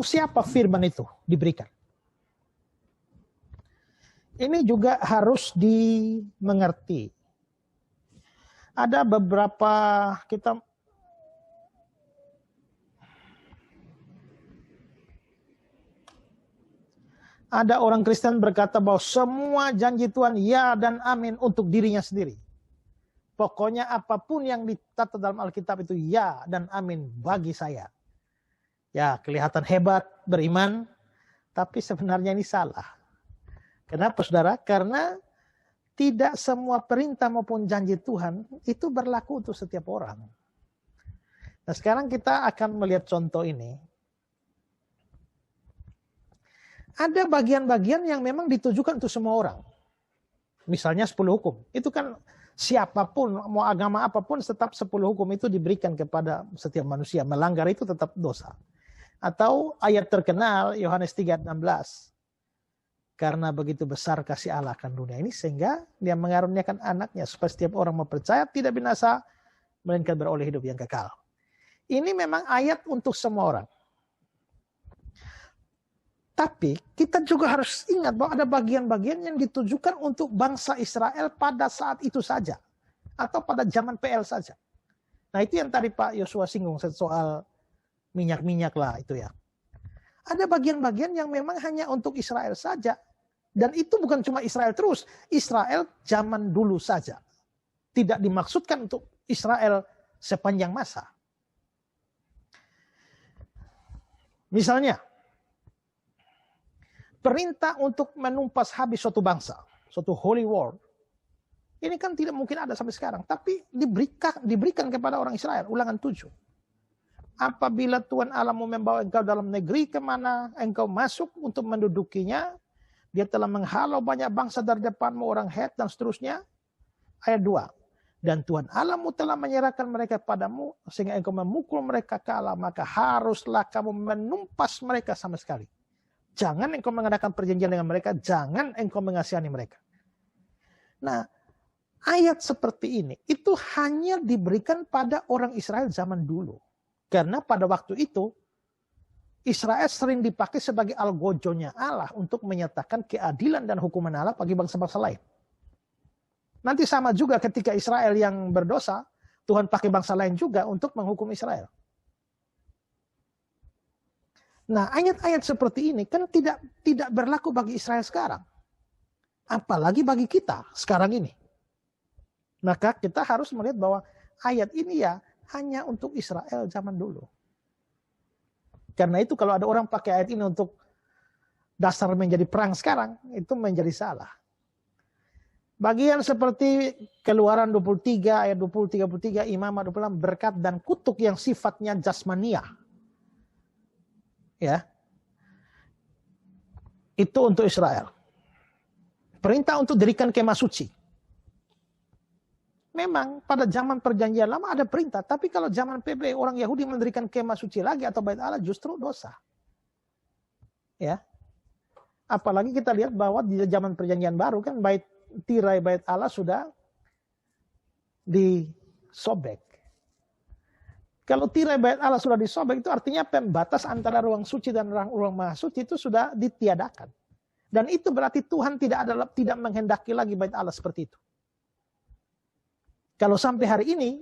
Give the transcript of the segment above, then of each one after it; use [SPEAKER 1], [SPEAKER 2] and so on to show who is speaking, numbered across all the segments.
[SPEAKER 1] Untuk siapa firman itu diberikan? Ini juga harus dimengerti. Ada beberapa ada orang Kristen berkata bahwa semua janji Tuhan ya dan amin untuk dirinya sendiri. Pokoknya apapun yang dicatat dalam Alkitab itu ya dan amin bagi saya. Ya, kelihatan hebat, beriman, tapi sebenarnya ini salah. Kenapa saudara? Karena tidak semua perintah maupun janji Tuhan itu berlaku untuk setiap orang. Nah, sekarang kita akan melihat contoh ini. Ada bagian-bagian yang memang ditujukan untuk semua orang. Misalnya 10 hukum. Itu kan siapapun, mau agama apapun, tetap 10 hukum itu diberikan kepada setiap manusia. Melanggar itu tetap dosa. Atau ayat terkenal Yohanes 3:16. Karena begitu besar kasih Allah akan dunia ini, sehingga dia mengaruniakan anaknya supaya setiap orang mau percaya tidak binasa, melainkan beroleh hidup yang kekal. Ini memang ayat untuk semua orang. Tapi kita juga harus ingat bahwa ada bagian-bagian yang ditujukan untuk bangsa Israel pada saat itu saja. Atau pada zaman PL saja. Nah itu yang tadi Pak Yosua singgung soal minyak-minyak lah itu ya. Ada bagian-bagian yang memang hanya untuk Israel saja. Dan itu bukan cuma Israel terus. Israel zaman dulu saja. Tidak dimaksudkan untuk Israel sepanjang masa. Misalnya, perintah untuk menumpas habis suatu bangsa, suatu holy war. Ini kan tidak mungkin ada sampai sekarang. Tapi diberikan kepada orang Israel. Ulangan 7. Apabila Tuhan Allah mau membawa engkau dalam negeri kemana engkau masuk untuk mendudukinya. Dia telah menghalau banyak bangsa dari depanmu, orang Het dan seterusnya. Ayat 2. Dan Tuhan Allahmu telah menyerahkan mereka padamu. Sehingga engkau memukul mereka kalah. Maka haruslah kamu menumpas mereka sama sekali. Jangan engkau mengadakan perjanjian dengan mereka. Jangan engkau mengasihani mereka. Nah, ayat seperti ini itu hanya diberikan pada orang Israel zaman dulu. Karena pada waktu itu Israel sering dipakai sebagai algojonya Allah untuk menyatakan keadilan dan hukuman Allah bagi bangsa-bangsa lain. Nanti sama juga ketika Israel yang berdosa, Tuhan pakai bangsa lain juga untuk menghukum Israel. Nah, ayat-ayat seperti ini kan tidak berlaku bagi Israel sekarang. Apalagi bagi kita sekarang ini. Maka kita harus melihat bahwa ayat ini ya hanya untuk Israel zaman dulu. Karena itu kalau ada orang pakai ayat ini untuk dasar menjadi perang sekarang, itu menjadi salah. Bagian seperti Keluaran 23 ayat 20-33, Imamat 26, berkat dan kutuk yang sifatnya jasmania. Ya. Itu untuk Israel. Perintah untuk dirikan kemah suci. Memang pada zaman perjanjian lama ada perintah. Tapi kalau zaman PB orang Yahudi mendirikan kemah suci lagi atau bait Allah justru dosa. Ya. Apalagi kita lihat bahwa di zaman perjanjian baru kan tirai bait Allah sudah disobek. Kalau tirai bait Allah sudah disobek itu artinya pembatas antara ruang suci dan ruang maha suci itu sudah ditiadakan. Dan itu berarti Tuhan tidak menghendaki lagi bait Allah seperti itu. Kalau sampai hari ini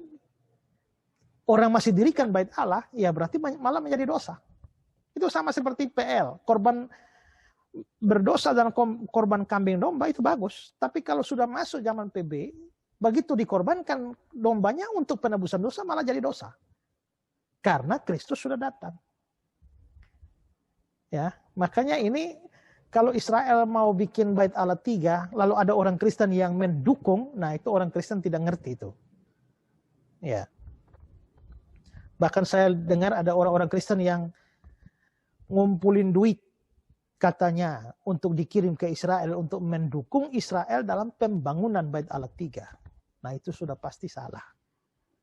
[SPEAKER 1] orang masih dirikan bait Allah, ya berarti malah menjadi dosa. Itu sama seperti PL, korban berdosa dan korban kambing domba itu bagus. Tapi kalau sudah masuk zaman PB, begitu dikorbankan dombanya untuk penebusan dosa malah jadi dosa. Karena Kristus sudah datang. Ya, makanya ini kalau Israel mau bikin bait Allah 3, lalu ada orang Kristen yang mendukung, nah itu orang Kristen tidak ngerti itu. Ya. Bahkan saya dengar ada orang-orang Kristen yang ngumpulin duit katanya untuk dikirim ke Israel untuk mendukung Israel dalam pembangunan bait Allah 3. Nah itu sudah pasti salah.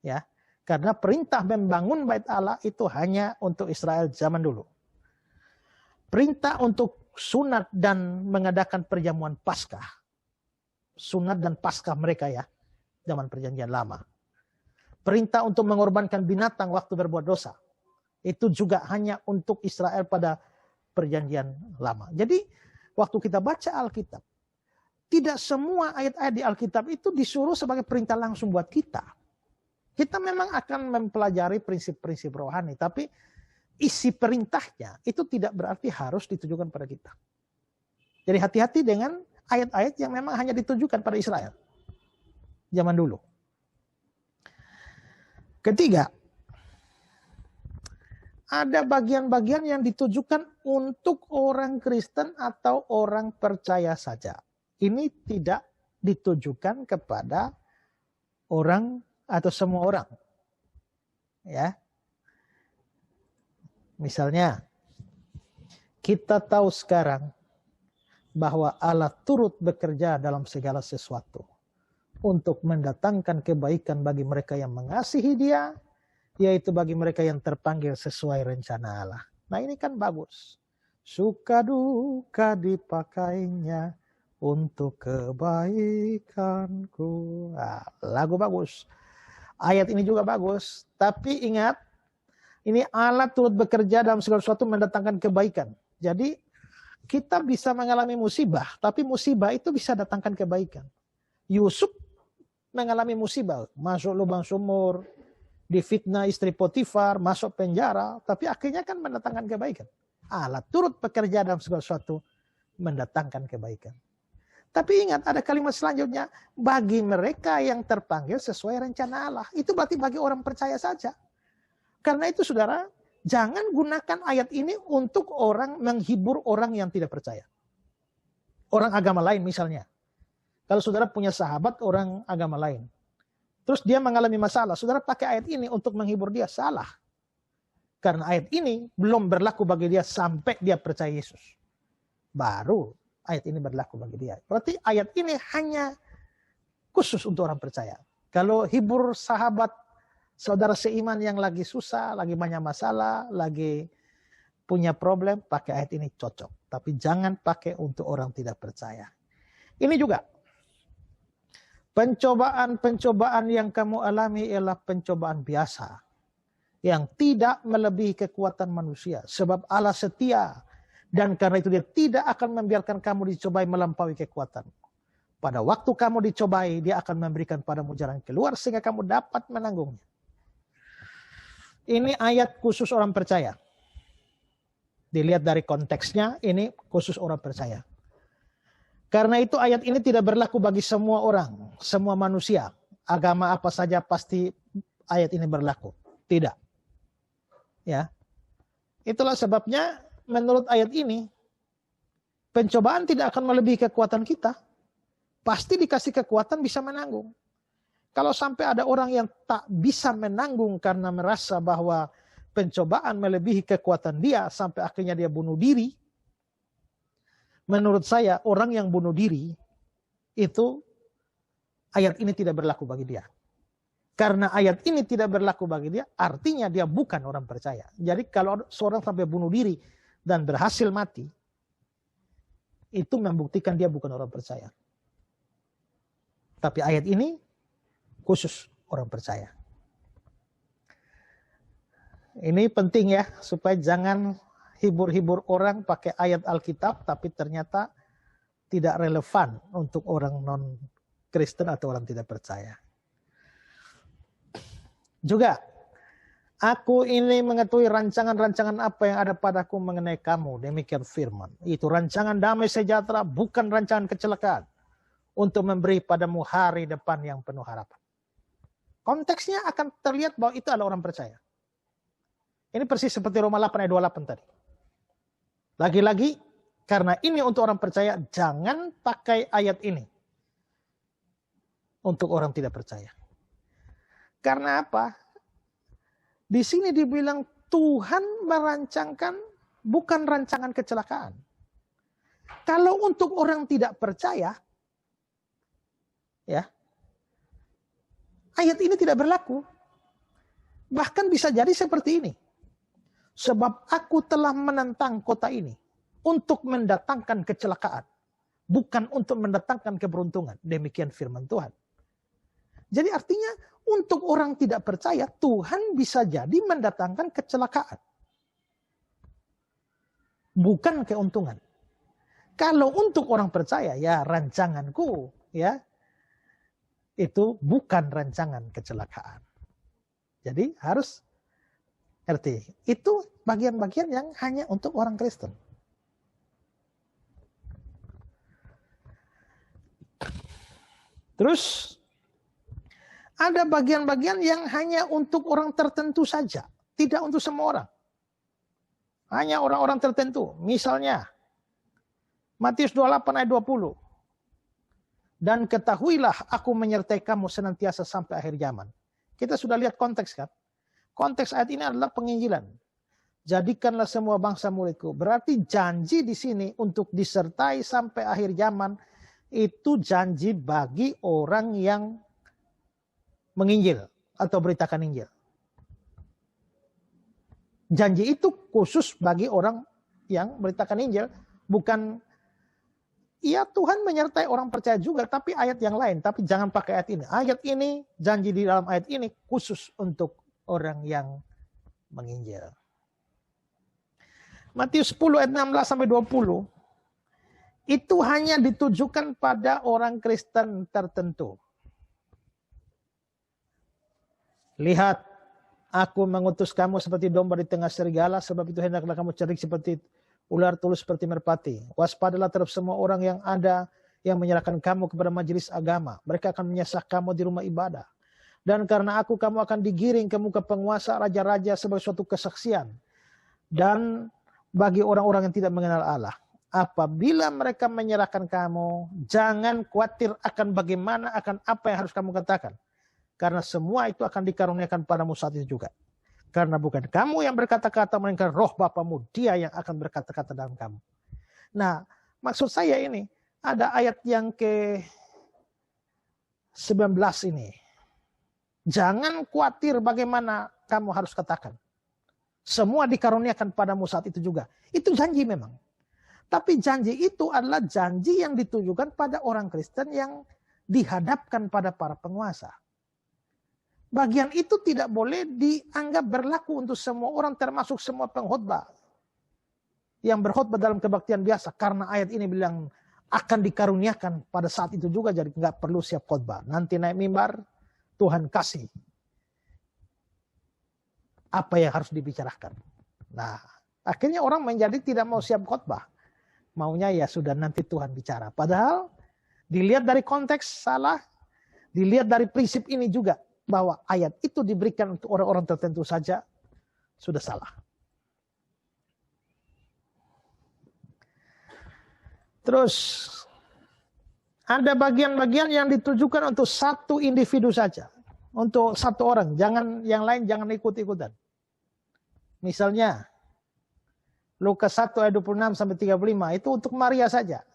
[SPEAKER 1] Ya. Karena perintah membangun bait Allah itu hanya untuk Israel zaman dulu. Perintah untuk sunat dan mengadakan perjamuan Paskah. Sunat dan Paskah mereka ya, zaman perjanjian lama. Perintah untuk mengorbankan binatang waktu berbuat dosa. Itu juga hanya untuk Israel pada perjanjian lama. Jadi waktu kita baca Alkitab, tidak semua ayat-ayat di Alkitab itu disuruh sebagai perintah langsung buat kita. Kita memang akan mempelajari prinsip-prinsip rohani, tapi isi perintahnya itu tidak berarti harus ditujukan pada kita. Jadi hati-hati dengan ayat-ayat yang memang hanya ditujukan pada Israel. Zaman dulu. Ketiga, ada bagian-bagian yang ditujukan untuk orang Kristen atau orang percaya saja. Ini tidak ditujukan kepada orang atau semua orang. Ya. Misalnya, kita tahu sekarang bahwa Allah turut bekerja dalam segala sesuatu untuk mendatangkan kebaikan bagi mereka yang mengasihi Dia, yaitu bagi mereka yang terpanggil sesuai rencana Allah. Nah, ini kan bagus. Suka duka dipakainya untuk kebaikanku. Nah, lagu bagus. Ayat ini juga bagus. Tapi ingat, ini Allah turut bekerja dalam segala sesuatu mendatangkan kebaikan. Jadi kita bisa mengalami musibah, tapi musibah itu bisa datangkan kebaikan. Yusuf mengalami musibah, masuk lubang sumur, difitnah istri Potifar, masuk penjara, tapi akhirnya kan mendatangkan kebaikan. Allah turut bekerja dalam segala sesuatu mendatangkan kebaikan. Tapi ingat, ada kalimat selanjutnya, bagi mereka yang terpanggil sesuai rencana Allah. Itu berarti bagi orang percaya saja. Karena itu saudara, jangan gunakan ayat ini untuk orang menghibur orang yang tidak percaya. Orang agama lain misalnya. Kalau saudara punya sahabat orang agama lain. Terus dia mengalami masalah. Saudara pakai ayat ini untuk menghibur dia. Salah. Karena ayat ini belum berlaku bagi dia sampai dia percaya Yesus. Baru ayat ini berlaku bagi dia. Berarti ayat ini hanya khusus untuk orang percaya. Kalau hibur sahabat, saudara seiman yang lagi susah, lagi banyak masalah, lagi punya problem, pakai ayat ini cocok. Tapi jangan pakai untuk orang tidak percaya. Ini juga. Pencobaan-pencobaan yang kamu alami ialah pencobaan biasa. Yang tidak melebihi kekuatan manusia. Sebab Allah setia. Dan karena itu dia tidak akan membiarkan kamu dicobai melampaui kekuatan. Pada waktu kamu dicobai, dia akan memberikan padamu jalan keluar sehingga kamu dapat menanggungnya. Ini ayat khusus orang percaya. Dilihat dari konteksnya, ini khusus orang percaya. Karena itu ayat ini tidak berlaku bagi semua orang, semua manusia. Agama apa saja pasti ayat ini berlaku. Tidak. Ya. Itulah sebabnya menurut ayat ini, pencobaan tidak akan melebihi kekuatan kita. Pasti dikasih kekuatan bisa menanggung. Kalau sampai ada orang yang tak bisa menanggung karena merasa bahwa pencobaan melebihi kekuatan dia sampai akhirnya dia bunuh diri. Menurut saya orang yang bunuh diri itu ayat ini tidak berlaku bagi dia. Karena ayat ini tidak berlaku bagi dia artinya dia bukan orang percaya. Jadi kalau seorang sampai bunuh diri dan berhasil mati, itu membuktikan dia bukan orang percaya. Tapi ayat ini khusus orang percaya. Ini penting ya, supaya jangan hibur-hibur orang pakai ayat Alkitab, tapi ternyata tidak relevan untuk orang non-Kristen atau orang tidak percaya. Juga, aku ini mengetahui rancangan-rancangan apa yang ada padaku mengenai kamu. Demikian firman. Itu rancangan damai sejahtera, bukan rancangan kecelakaan. Untuk memberi padamu hari depan yang penuh harapan. Konteksnya akan terlihat bahwa itu adalah orang percaya. Ini persis seperti Roma 8 ayat 28 tadi. Lagi-lagi, karena ini untuk orang percaya, jangan pakai ayat ini. Untuk orang tidak percaya. Karena apa? Di sini dibilang Tuhan merancangkan bukan rancangan kecelakaan. Kalau untuk orang tidak percaya, ya, ayat ini tidak berlaku. Bahkan bisa jadi seperti ini. Sebab aku telah menentang kota ini untuk mendatangkan kecelakaan, bukan untuk mendatangkan keberuntungan. Demikian firman Tuhan. Jadi artinya untuk orang tidak percaya, Tuhan bisa jadi mendatangkan kecelakaan. bukan keuntungan. Kalau untuk orang percaya, ya rancanganku, ya itu bukan rancangan kecelakaan. Jadi harus ngerti. Itu bagian-bagian yang hanya untuk orang Kristen. Terus ada bagian-bagian yang hanya untuk orang tertentu saja. Tidak untuk semua orang. Hanya orang-orang tertentu. Misalnya, Matius 28 ayat 20. Dan ketahuilah aku menyertai kamu senantiasa sampai akhir zaman. Kita sudah lihat konteks kan. Konteks ayat ini adalah penginjilan. Jadikanlah semua bangsa muridku. Berarti janji di sini untuk disertai sampai akhir zaman. Itu janji bagi orang yang menginjil atau beritakan Injil. Janji itu khusus bagi orang yang beritakan Injil. Bukan, ya Tuhan menyertai orang percaya juga, tapi ayat yang lain. Tapi jangan pakai ayat ini. Ayat ini, janji di dalam ayat ini khusus untuk orang yang menginjil. Matius 10 ayat 16 sampai 20. Itu hanya ditujukan pada orang Kristen tertentu. Lihat, aku mengutus kamu seperti domba di tengah serigala, sebab itu hendaklah kamu cerdik seperti ular, tulus seperti merpati. Waspadalah terhadap semua orang yang ada yang menyerahkan kamu kepada majelis agama. Mereka akan menyesah kamu di rumah ibadah. Dan karena aku, kamu akan digiring ke muka penguasa raja-raja sebagai suatu kesaksian. Dan bagi orang-orang yang tidak mengenal Allah. Apabila mereka menyerahkan kamu, jangan khawatir akan bagaimana, akan apa yang harus kamu katakan. Karena semua itu akan dikaruniakan padamu saat itu juga. Karena bukan kamu yang berkata-kata, melainkan roh Bapamu, dia yang akan berkata-kata dalam kamu. Nah, maksud saya ini, ada ayat yang ke-19 ini. Jangan khawatir bagaimana kamu harus katakan. Semua dikaruniakan padamu saat itu juga. Itu janji memang. Tapi janji itu adalah janji yang ditujukan pada orang Kristen yang dihadapkan pada para penguasa. Bagian itu tidak boleh dianggap berlaku untuk semua orang, termasuk semua pengkhotbah yang berkhotbah dalam kebaktian biasa. Karena ayat ini bilang akan dikaruniakan pada saat itu juga, jadi nggak perlu siap khotbah. Nanti naik mimbar, Tuhan kasih apa yang harus dibicarakan. Nah, akhirnya orang menjadi tidak mau siap khotbah. Maunya ya sudah nanti Tuhan bicara. Padahal dilihat dari konteks salah, dilihat dari prinsip ini juga. Bahwa ayat itu diberikan untuk orang-orang tertentu saja, sudah salah. Terus, ada bagian-bagian yang ditujukan untuk satu individu saja. Untuk satu orang, jangan yang lain jangan ikut-ikutan. Misalnya, Lukas 1 ayat 26 sampai 35 itu untuk Maria saja.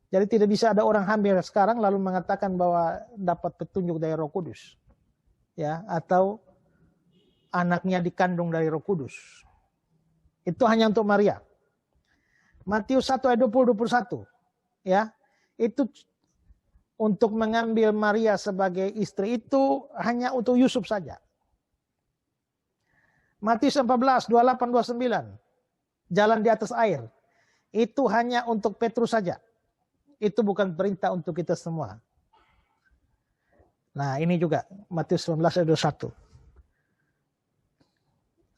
[SPEAKER 1] Jadi tidak bisa ada orang hamil sekarang lalu mengatakan bahwa dapat petunjuk dari Roh Kudus. Ya, atau anaknya dikandung dari Roh Kudus. Itu hanya untuk Maria. Matius 1 ayat 20-21. Ya, itu untuk mengambil Maria sebagai istri itu hanya untuk Yusuf saja. Matius 14, 28-29. Jalan di atas air. Itu hanya untuk Petrus saja. Itu bukan perintah untuk kita semua. Nah ini juga Matius 19 ayat 21.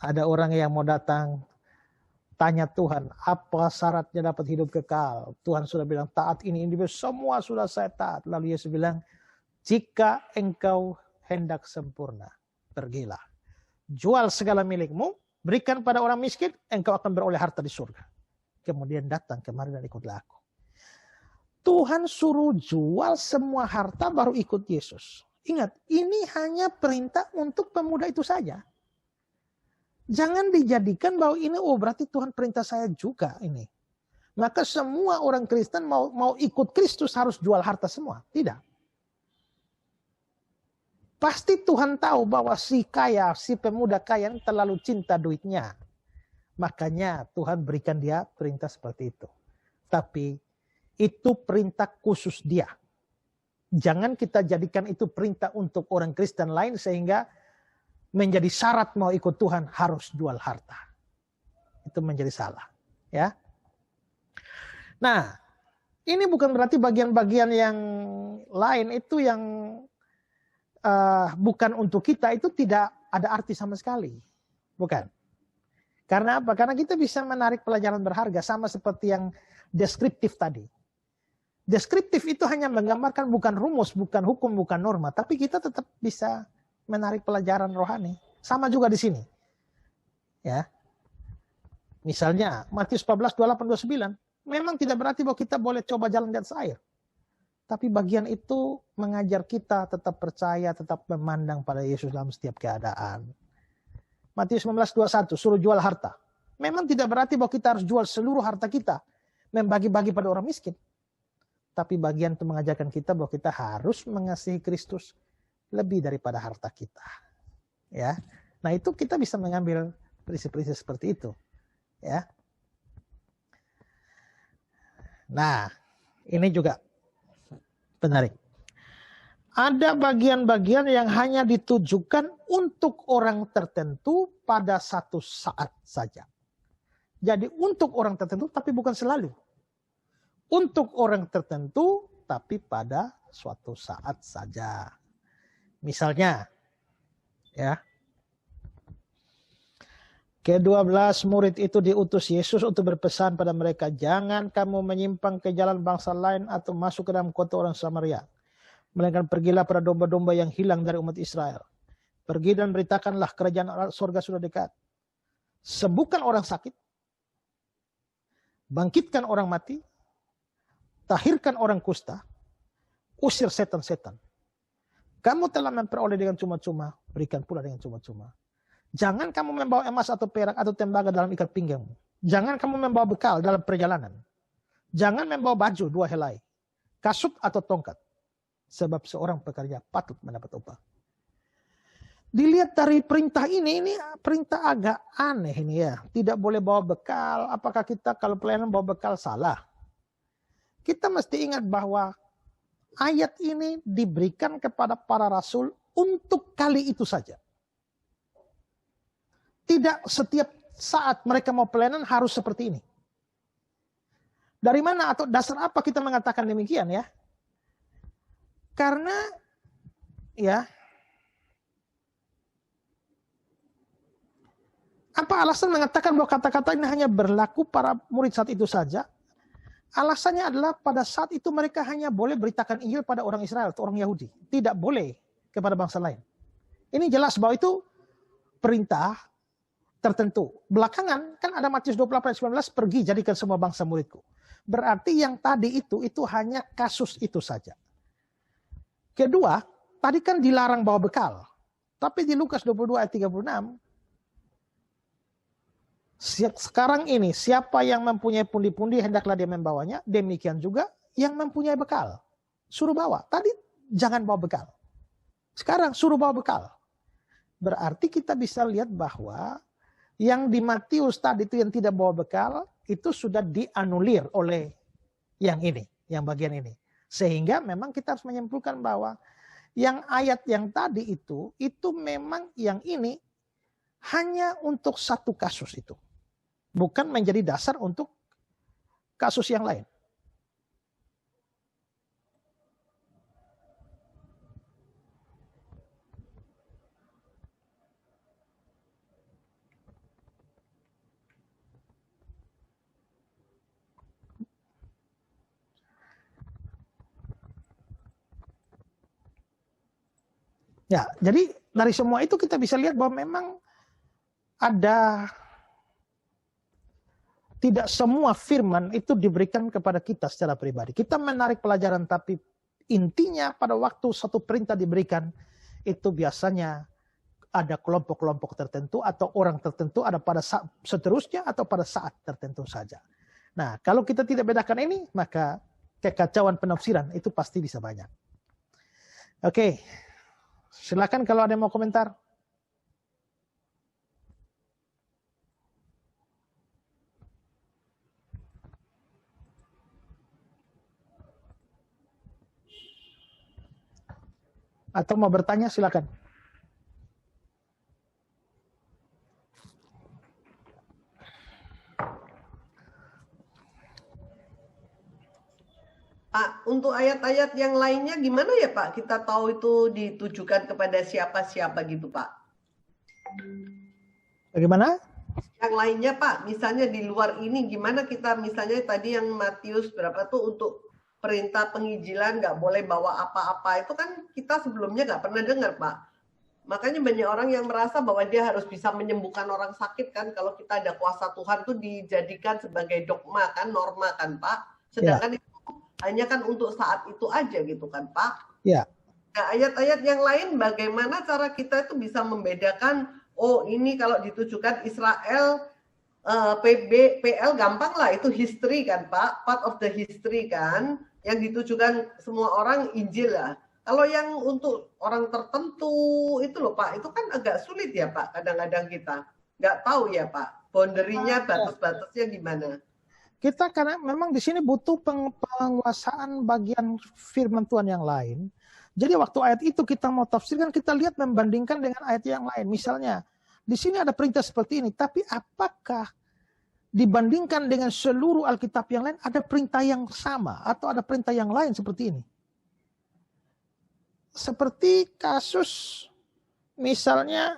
[SPEAKER 1] Ada orang yang mau datang tanya Tuhan, apa syaratnya dapat hidup kekal? Tuhan sudah bilang taat ini semua sudah saya taat. Lalu Yesus bilang, jika engkau hendak sempurna, pergilah. Jual segala milikmu, berikan pada orang miskin, engkau akan beroleh harta di surga. Kemudian datang kemari dan ikutlah aku. Tuhan suruh jual semua harta baru ikut Yesus. Ingat, ini hanya perintah untuk pemuda itu saja. Jangan dijadikan bahwa ini, oh berarti Tuhan perintah saya juga ini. Maka semua orang Kristen mau ikut Kristus harus jual harta semua. Tidak. Pasti Tuhan tahu bahwa si kaya, si pemuda kaya terlalu cinta duitnya. Makanya Tuhan berikan dia perintah seperti itu. Tapi itu perintah khusus dia. Jangan kita jadikan itu perintah untuk orang Kristen lain sehingga menjadi syarat mau ikut Tuhan harus jual harta. Itu menjadi salah. Ya. Nah, ini bukan berarti bagian-bagian yang lain itu yang bukan untuk kita, itu tidak ada arti sama sekali. Bukan. Karena apa? Karena kita bisa menarik pelajaran berharga sama seperti yang deskriptif tadi. Deskriptif itu hanya menggambarkan bukan rumus, bukan hukum, bukan norma, tapi kita tetap bisa menarik pelajaran rohani. Sama juga di sini. Ya. Misalnya Matius 14, 28, 29. Memang tidak berarti bahwa kita boleh coba jalan di atas air. Tapi bagian itu mengajar kita tetap percaya, tetap memandang pada Yesus dalam setiap keadaan. Matius 19, 21, suruh jual harta. Memang tidak berarti bahwa kita harus jual seluruh harta kita, membagi-bagi pada orang miskin. Tapi bagian itu mengajarkan kita bahwa kita harus mengasihi Kristus lebih daripada harta kita. Ya. Nah, itu kita bisa mengambil prinsip-prinsip seperti itu. Ya. Nah, ini juga menarik. Ada bagian-bagian yang hanya ditujukan untuk orang tertentu pada satu saat saja. Jadi untuk orang tertentu tapi bukan selalu. Untuk orang tertentu tapi pada suatu saat saja. Misalnya, ya, ke-12 murid itu diutus Yesus untuk berpesan pada mereka, jangan kamu menyimpang ke jalan bangsa lain atau masuk ke dalam kota orang Samaria. Melainkan pergilah pada domba-domba yang hilang dari umat Israel. Pergi dan beritakanlah kerajaan surga sudah dekat. Sembuhkan orang sakit. Bangkitkan orang mati. Tahirkan orang kusta. Usir setan-setan. Kamu telah memperoleh dengan cuma-cuma, berikan pula dengan cuma-cuma. Jangan kamu membawa emas atau perak atau tembaga dalam ikat pinggangmu. Jangan kamu membawa bekal dalam perjalanan. Jangan membawa baju 2 helai, kasut atau tongkat. Sebab seorang pekerja patut mendapat upah. Dilihat dari perintah ini perintah agak aneh ini ya. Tidak boleh bawa bekal. Apakah kita kalau pelayanan bawa bekal salah? Kita mesti ingat bahwa ayat ini diberikan kepada para rasul untuk kali itu saja. Tidak setiap saat mereka mau pelayanan harus seperti ini. Dari mana atau dasar apa kita mengatakan demikian ya? Karena ya, apa alasan mengatakan bahwa kata-kata ini hanya berlaku para murid saat itu saja? Alasannya adalah pada saat itu mereka hanya boleh beritakan Injil pada orang Israel atau orang Yahudi. Tidak boleh kepada bangsa lain. Ini jelas bahwa itu perintah tertentu. Belakangan kan ada Matius 28 ayat 19, pergi jadikan semua bangsa muridku. Berarti yang tadi itu hanya kasus itu saja. Kedua, tadi kan dilarang bawa bekal. Tapi di Lukas 22 ayat 36, sekarang ini siapa yang mempunyai pundi-pundi hendaklah dia membawanya. Demikian juga yang mempunyai bekal. Suruh bawa. Tadi jangan bawa bekal. Sekarang suruh bawa bekal. Berarti kita bisa lihat bahwa yang di Matius tadi itu yang tidak bawa bekal, itu sudah dianulir oleh yang ini, yang bagian ini. Sehingga memang kita harus menyimpulkan bahwa yang ayat yang tadi itu memang yang ini hanya untuk satu kasus itu. Bukan menjadi dasar untuk kasus yang lain. Ya, jadi dari semua itu kita bisa lihat bahwa memang ada tidak semua firman itu diberikan kepada kita secara pribadi. Kita menarik pelajaran, tapi intinya pada waktu satu perintah diberikan, itu biasanya ada kelompok-kelompok tertentu atau orang tertentu, ada pada saat seterusnya atau pada saat tertentu saja. Nah, kalau kita tidak bedakan ini, maka kekacauan penafsiran itu pasti bisa banyak. Oke. Silakan kalau ada yang mau komentar. Atau mau bertanya silakan.
[SPEAKER 2] Pak, untuk ayat-ayat yang lainnya gimana ya Pak? Kita tahu itu ditujukan kepada siapa-siapa gitu Pak.
[SPEAKER 1] Bagaimana?
[SPEAKER 2] Yang lainnya Pak, misalnya di luar ini gimana kita misalnya tadi yang Matius berapa tuh untuk perintah penginjilan nggak boleh bawa apa-apa itu kan kita sebelumnya nggak pernah dengar Pak. Makanya banyak orang yang merasa bahwa dia harus bisa menyembuhkan orang sakit kan kalau kita ada kuasa Tuhan tuh dijadikan sebagai dogma kan, norma kan Pak.
[SPEAKER 1] Ya,
[SPEAKER 2] Sedangkan itu hanya kan untuk saat itu aja gitu kan Pak.
[SPEAKER 1] ya.
[SPEAKER 2] Nah, ayat-ayat yang lain bagaimana cara kita itu bisa membedakan oh ini kalau ditujukan Israel PL gampang lah itu history kan Pak, part of the history kan yang ditujukan semua orang Injil lah. Kalau yang untuk orang tertentu itu loh Pak, itu kan agak sulit ya Pak kadang-kadang kita nggak tahu ya Pak boundary-nya batas-batasnya gimana.
[SPEAKER 1] Kita karena memang di sini butuh penguasaan bagian firman Tuhan yang lain. Jadi waktu ayat itu kita mau tafsirkan, kita lihat membandingkan dengan ayat yang lain. Misalnya, di sini ada perintah seperti ini, tapi apakah dibandingkan dengan seluruh Alkitab yang lain ada perintah yang sama atau ada perintah yang lain seperti ini? Seperti kasus misalnya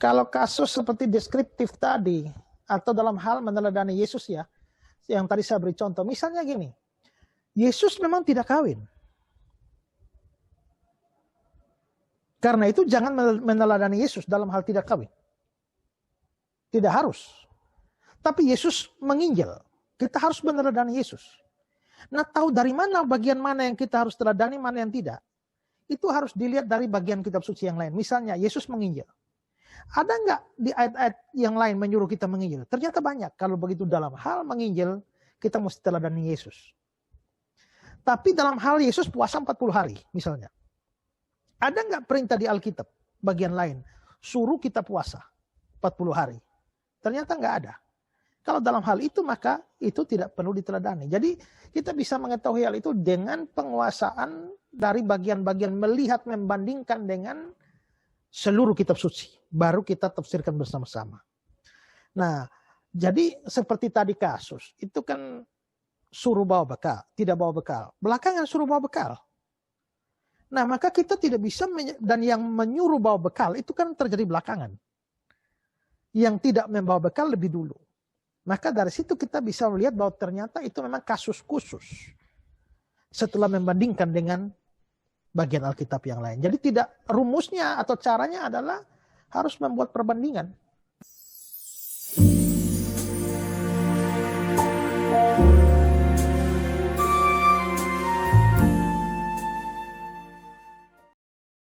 [SPEAKER 1] kalau kasus seperti deskriptif tadi atau dalam hal meneladani Yesus ya, yang tadi saya beri contoh, misalnya gini, Yesus memang tidak kawin. Karena itu jangan meneladani Yesus dalam hal tidak kawin. Tidak harus. Tapi Yesus menginjil. Kita harus meneladani Yesus. Nah, tahu dari mana bagian mana yang kita harus teladani, mana yang tidak. Itu harus dilihat dari bagian kitab suci yang lain. Misalnya, Yesus menginjil. Ada nggak di ayat-ayat yang lain menyuruh kita menginjil? Ternyata banyak. Kalau begitu dalam hal menginjil, kita mesti teladani Yesus. Tapi dalam hal Yesus puasa 40 hari misalnya. Ada nggak perintah di Alkitab bagian lain? Suruh kita puasa 40 hari. Ternyata nggak ada. Kalau dalam hal itu maka itu tidak perlu diteladani. Jadi kita bisa mengetahui hal itu dengan penguasaan dari bagian-bagian melihat membandingkan dengan seluruh kitab suci. Baru kita tafsirkan bersama-sama. Nah, jadi seperti tadi kasus, itu kan suruh bawa bekal, tidak bawa bekal. Belakangan suruh bawa bekal. Nah, maka kita tidak bisa, dan yang menyuruh bawa bekal itu kan terjadi belakangan. Yang tidak membawa bekal lebih dulu. Maka dari situ kita bisa melihat bahwa ternyata itu memang kasus khusus. Setelah membandingkan dengan bagian Alkitab yang lain. Jadi tidak rumusnya atau caranya adalah harus membuat perbandingan.